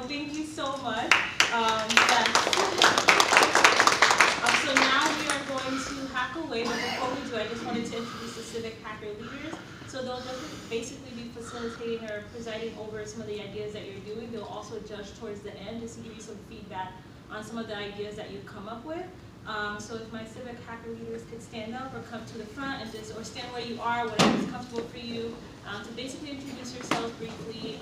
thank you so much. So now we are going to hack away, but before we do, I just wanted to introduce the civic hacker leaders. So they'll basically be facilitating or presiding over some of the ideas that you're doing. They'll also judge towards the end just to give you some feedback on some of the ideas that you've come up with. So if my civic hacker leaders could stand up or come to the front and or stand where you are, whatever is comfortable for you, to basically introduce yourselves briefly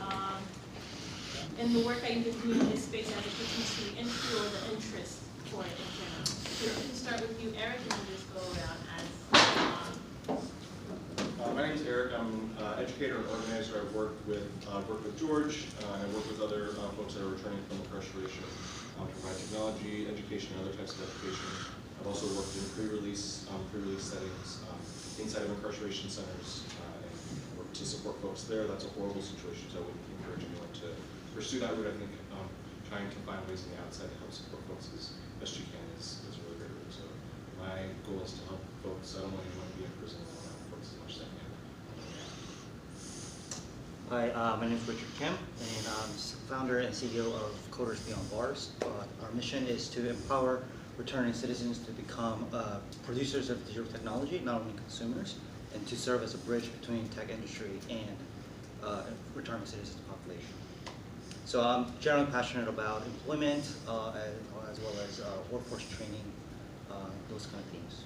and the work that you can do in this space as it pertains to the industry or the interest for it in general. So we can start with you, Eric, and we'll just go around as my name is Eric. I'm an educator and organizer. I've worked with George, and I work with other folks that are returning from incarceration to provide technology, education, and other types of education. I've also worked in pre-release settings inside of incarceration centers and work to support folks there. That's a horrible situation, so I would encourage anyone to pursue that route. I think trying to find ways on the outside to help support folks as best you can is a really great route. So my goal is to help folks. I don't want anyone to be in prison. I want to help folks as much as I can. Hi, my name is Rentry Hacking, and I'm founder and CEO of Coders Beyond Bars. Our mission is to empower returning citizens to become producers of digital technology, not only consumers, and to serve as a bridge between tech industry and returning citizens population. So I'm generally passionate about employment as well as workforce training, those kind of themes.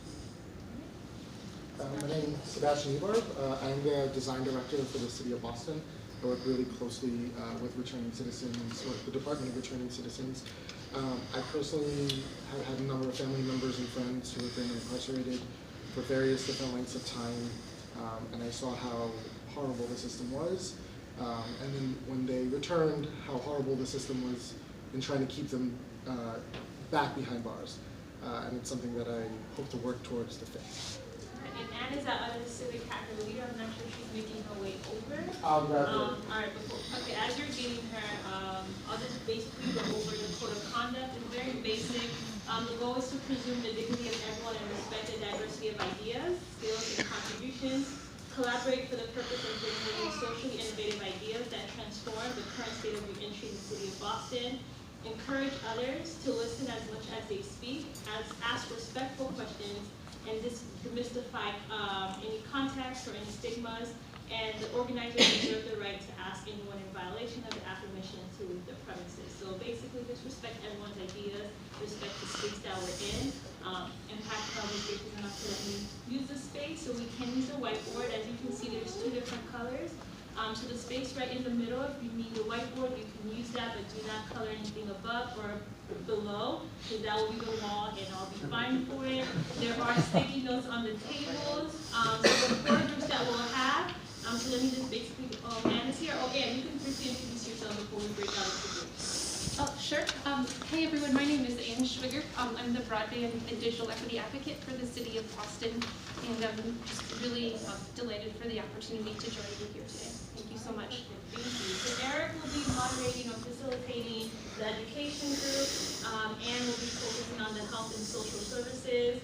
My name is Sebastian Eberb. I'm the design director for the City of Boston. I work really closely with returning citizens, or the Department of Returning Citizens. I personally have had a number of family members and friends who have been incarcerated for various different lengths of time, and I saw how horrible the system was. And then when they returned, how horrible the system was in trying to keep them back behind bars. And it's something that I hope to work towards to fix. And Anne is our other civic hacker leader. I'm not sure if she's making her way over. All right, as you're getting her, I'll just basically go over the code of conduct. It's very basic. The goal is to presume the dignity of everyone and respect the diversity of ideas, skills, and contributions. Collaborate for the purpose of generating socially innovative ideas that transform the current state of reentry in the City of Boston. Encourage others to listen as much as they speak, ask respectful questions, and demystify any context or any stigmas. And the organizers reserve the right to ask anyone in violation of the affirmation to leave the premises. So basically, just respect everyone's ideas, respect the space that we're in, impact conversations enough to let me use the space so we can use the whiteboard. As you can see, there's two different colors. So the space right in the middle, if you need the whiteboard, you can use that, but do not color anything above or below, because that will be the wall, and I'll be fined for it. There are sticky notes on the tables. So the four groups that we'll have. So let me just basically, Anne is here. Oh, Anne, you can briefly introduce yourself before we break out into groups. Oh, sure. Hey everyone, my name is Anne Schwiger. I'm the broadband and digital equity advocate for the City of Boston, and I'm just really delighted for the opportunity to join you here today. Thank you so much. Thank you. So Eric will be moderating or facilitating the education group. Anne will be focusing on the health and social services.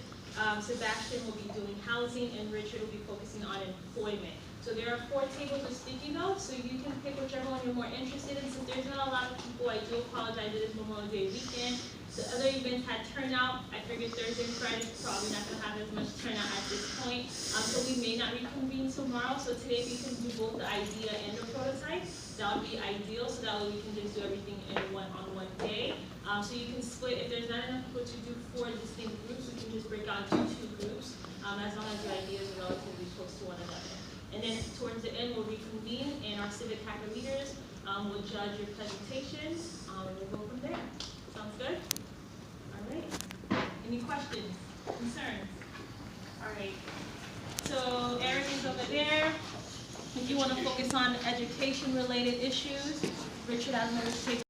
Sebastian will be doing housing, and Richard will be focusing on employment. So there are 4 tables of sticky notes, so you can pick whichever one you're more interested in. Since there's not a lot of people, I do apologize. It is Memorial Day weekend. The other events had turnout. I figured Thursday and Friday is probably not going to have as much turnout at this point. So we may not reconvene tomorrow. So today we can do both the idea and the prototype. That would be ideal, so that way we can just do everything in one day. So you can split, if there's not enough people to do 4 distinct groups, we can just break out into 2 groups, as long as your ideas are relatively close to one another. And then towards the end, we'll reconvene, and our civic hacker leaders will judge your presentations, and we'll go from there. Sounds good? All right. Any questions, concerns? All right. So Eric is over there. If you want to focus on education-related issues, Richard has another